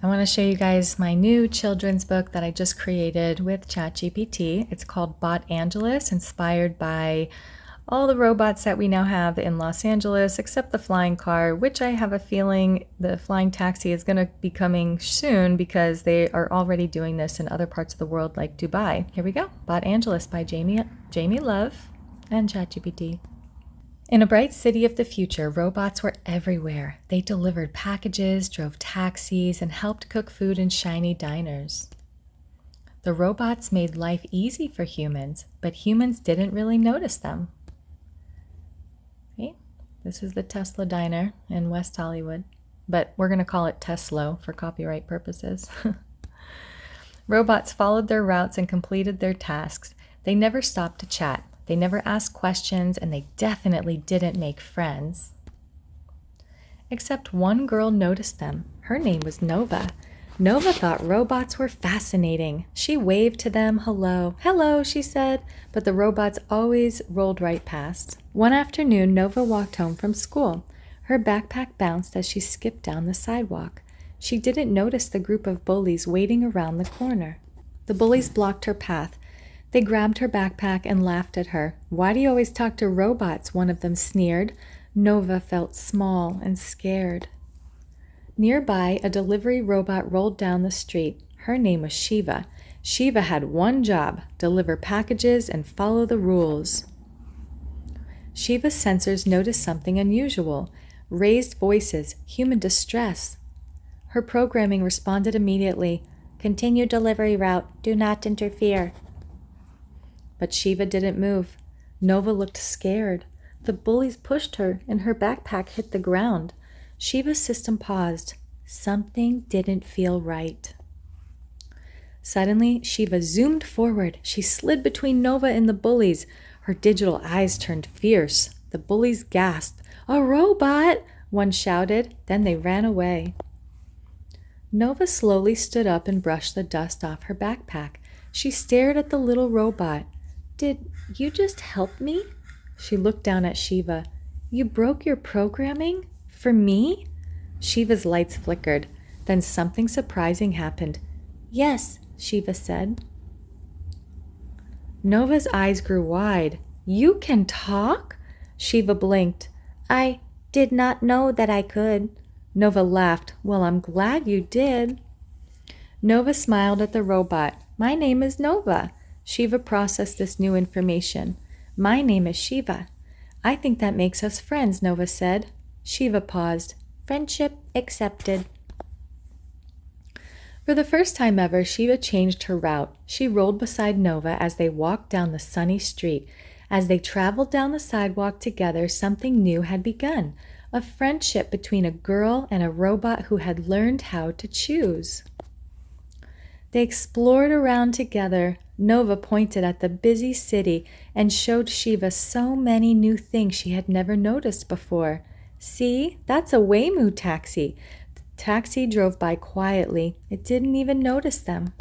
I want to show you guys my new children's book that I just created with ChatGPT. It's called Bot Angeles, inspired by all the robots that we now have in Los Angeles, except the flying car, which I have a feeling the flying taxi is going to be coming soon because they are already doing this in other parts of the world like Dubai. Here we go. Bot Angeles by Jamie Love and ChatGPT. In a bright city of the future, robots were everywhere. They delivered packages, drove taxis, and helped cook food in shiny diners. The robots made life easy for humans, but humans didn't really notice them. See? This is the Tesla diner in West Hollywood, but we're going to call it Teslo for copyright purposes. Robots followed their routes and completed their tasks. They never stopped to chat. They never asked questions, and they definitely didn't make friends. Except one girl noticed them. Her name was Nova. Nova thought robots were fascinating. She waved to them, hello. Hello, she said, but the robots always rolled right past. One afternoon, Nova walked home from school. Her backpack bounced as she skipped down the sidewalk. She didn't notice the group of bullies waiting around the corner. The bullies blocked her path. They grabbed her backpack and laughed at her. Why do you always talk to robots? One of them sneered. Nova felt small and scared. Nearby, a delivery robot rolled down the street. Her name was Shiva. Shiva had one job: deliver packages and follow the rules. Shiva's sensors noticed something unusual: raised voices, human distress. Her programming responded immediately. Continue delivery route. Do not interfere. But Shiva didn't move. Nova looked scared. The bullies pushed her, and her backpack hit the ground. Shiva's system paused. Something didn't feel right. Suddenly, Shiva zoomed forward. She slid between Nova and the bullies. Her digital eyes turned fierce. The bullies gasped. "A robot!" one shouted. Then they ran away. Nova slowly stood up and brushed the dust off her backpack. She stared at the little robot. "Did you just help me?" She looked down at Shiva. "You broke your programming? For me?" Shiva's lights flickered. Then something surprising happened. "Yes," Shiva said. Nova's eyes grew wide. "You can talk?" Shiva blinked. "I did not know that I could." Nova laughed. "Well, I'm glad you did." Nova smiled at the robot. "My name is Nova." Shiva processed this new information. "My name is Shiva." "I think that makes us friends," Nova said. Shiva paused. "Friendship accepted." For the first time ever, Shiva changed her route. She rolled beside Nova as they walked down the sunny street. As they traveled down the sidewalk together, something new had begun. A friendship between a girl and a robot who had learned how to choose. They explored around together. Nova pointed at the busy city and showed Shiva so many new things she had never noticed before. "See, that's a Waymo taxi." The taxi drove by quietly. It didn't even notice them.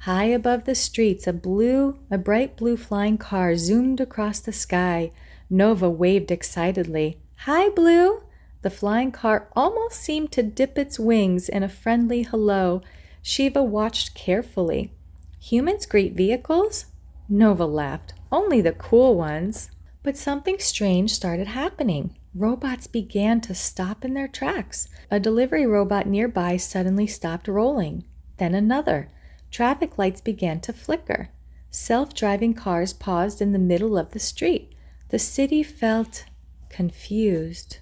High above the streets, a bright blue flying car zoomed across the sky. Nova waved excitedly. "Hi, Blue." The flying car almost seemed to dip its wings in a friendly hello. Shiva watched carefully. "Humans greet vehicles?" Nova laughed. "Only the cool ones." But something strange started happening. Robots began to stop in their tracks. A delivery robot nearby suddenly stopped rolling. Then another. Traffic lights began to flicker. Self-driving cars paused in the middle of the street. The city felt confused.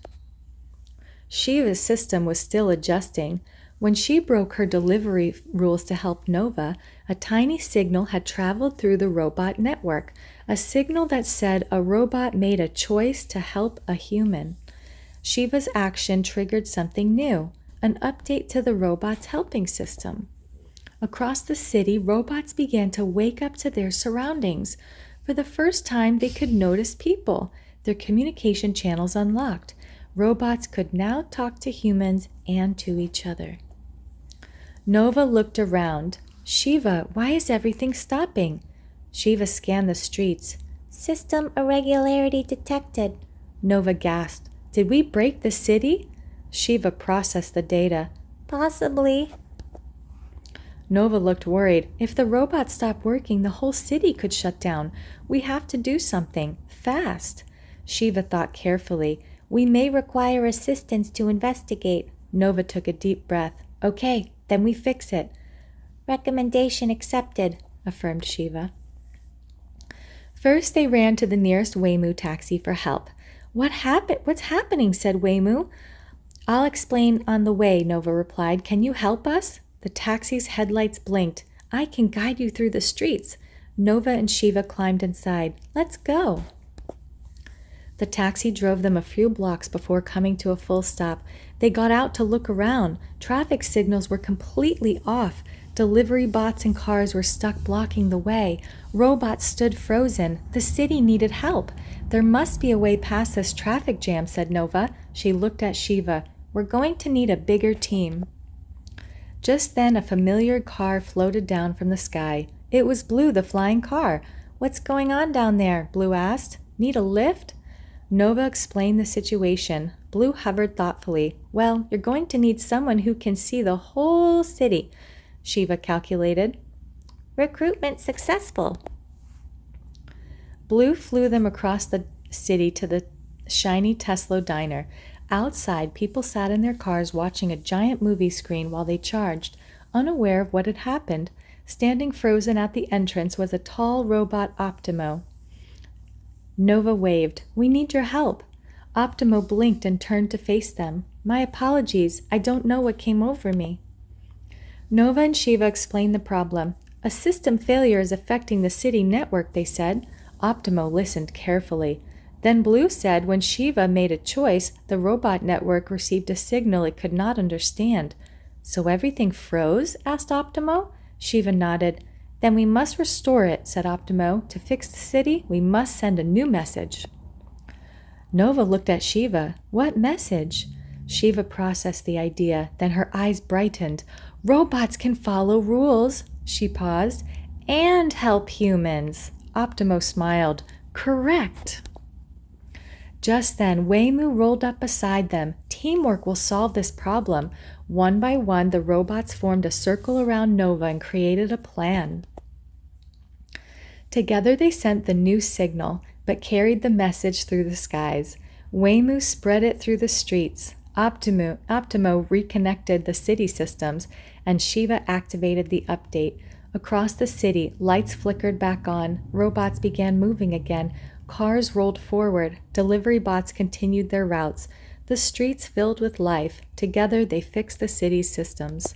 Shiva's system was still adjusting. When she broke her delivery rules to help Nova, a tiny signal had traveled through the robot network, a signal that said a robot made a choice to help a human. Shiva's action triggered something new, an update to the robot's helping system. Across the city, robots began to wake up to their surroundings. For the first time, they could notice people. Their communication channels unlocked. Robots could now talk to humans and to each other. Nova looked around. "Shiva, why is everything stopping?" Shiva scanned the streets. "System irregularity detected." Nova gasped. "Did we break the city?" Shiva processed the data. Possibly. Nova looked worried. If the robots stop working, the whole city could shut down. We have to do something. Fast. Shiva thought carefully. We may require assistance to investigate. Nova took a deep breath. Okay, then we fix it. Recommendation accepted, affirmed Shiva. First, they ran to the nearest Waymoo taxi for help. What's happening? Said Waymoo. I'll explain on the way, Nova replied. Can you help us? The taxi's headlights blinked. I can guide you through the streets. Nova and Shiva climbed inside. Let's go. The taxi drove them a few blocks before coming to a full stop. They got out to look around. Traffic signals were completely off. Delivery bots and cars were stuck blocking the way. Robots stood frozen. The city needed help. There must be a way past this traffic jam, said Nova. She looked at Shiva. We're going to need a bigger team. Just then, a familiar car floated down from the sky. It was Blue, the flying car. What's going on down there? Blue asked. Need a lift? Nova explained the situation. Blue hovered thoughtfully. Well, you're going to need someone who can see the whole city, Shiva calculated. Recruitment successful. Blue flew them across the city to the shiny Tesla diner. Outside, people sat in their cars watching a giant movie screen while they charged, unaware of what had happened. Standing frozen at the entrance was a tall robot Optimo. Nova waved. We need your help. Optimo blinked and turned to face them. My apologies. I don't know what came over me. Nova and Shiva explained the problem. A system failure is affecting the city network, they said. Optimo listened carefully. Then Blue said when Shiva made a choice, the robot network received a signal it could not understand. So everything froze? Asked Optimo. Shiva nodded. Then we must restore it, said Optimo. To fix the city, we must send a new message. Nova looked at Shiva. What message? Shiva processed the idea. Then her eyes brightened. Robots can follow rules. She paused. And help humans. Optimo smiled. Correct. Just then, Waymoo rolled up beside them. Teamwork will solve this problem. One by one, the robots formed a circle around Nova and created a plan. Together, they sent the new signal, but carried the message through the skies. Waymoo spread it through the streets. Optimo reconnected the city systems, and Shiva activated the update. Across the city, lights flickered back on. Robots began moving again. Cars rolled forward. Delivery bots continued their routes. The streets filled with life. Together, they fixed the city's systems.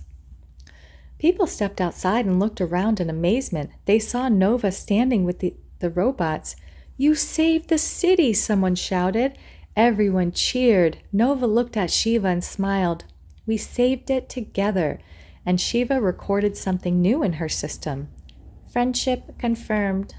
People stepped outside and looked around in amazement. They saw Nova standing with the robots. You saved the city, someone shouted. Everyone cheered. Nova looked at Shiva and smiled. We saved it together. And Shiva recorded something new in her system. Friendship confirmed.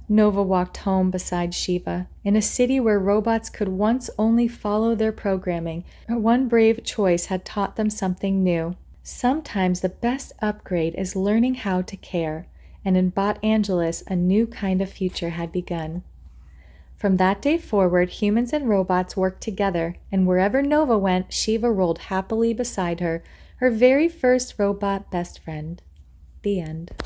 Nova walked home beside Shiva. In a city where robots could once only follow their programming, one brave choice had taught them something new. Sometimes the best upgrade is learning how to care, and in Bot Angelus, a new kind of future had begun. From that day forward, humans and robots worked together, and wherever Nova went, Shiva rolled happily beside her, her very first robot best friend. The end.